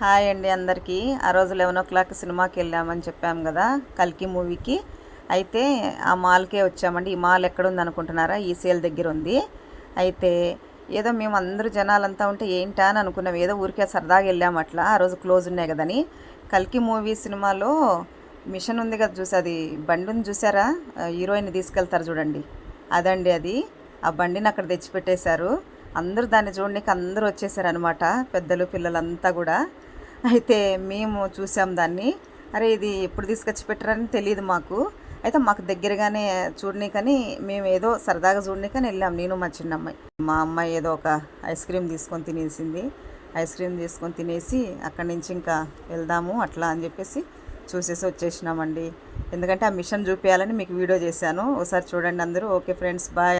Hi అండి అందరికీ. ఆ రోజు 11 సినిమాకి వెళ్ళామని చెప్పాము కదా, కల్కి మూవీకి. అయితే ఆ మాల్కే వచ్చామండి. ఈ మాల్ ఎక్కడుంది అనుకుంటున్నారా? ఈసీఎల్ దగ్గర ఉంది. అయితే ఏదో మేము అందరూ జనాలంతా ఉంటే ఏంటా అని అనుకున్నాం. ఏదో ఊరికే సరదాగా వెళ్ళాము అట్లా. ఆ రోజు క్లోజ్ ఉన్నాయి కదని. కల్కి మూవీ సినిమాలో మిషన్ ఉంది కదా, అది బండి ఉంది చూసారా? హీరోయిన్ తీసుకెళ్తారు చూడండి, అదండి అది. ఆ బండిని అక్కడ తెచ్చిపెట్టేశారు. అందరూ దాన్ని చూడడానికి అందరూ వచ్చేసారు అనమాట, పెద్దలు పిల్లలంతా కూడా. అయితే మేము చూసాం దాన్ని. అరే ఇది ఎప్పుడు తీసుకొచ్చి పెట్టారని తెలియదు మాకు. అయితే మాకు దగ్గరగానే చూడనీకని మేము ఏదో సరదాగా చూడనీకని వెళ్ళాం, నేను మా చిన్నమ్మాయి. మా అమ్మాయి ఏదో ఒక ఐస్ క్రీమ్ తీసుకొని తినేసింది. ఐస్ క్రీమ్ తీసుకొని తినేసి అక్కడి నుంచి ఇంకా వెళ్దాము అట్లా అని చెప్పేసి చూసేసి వచ్చేసినామండి. ఎందుకంటే ఆ మిషన్ చూపించాలని మీకు వీడియో చేశాను, ఒకసారి చూడండి అందరూ. Okay friends, bye.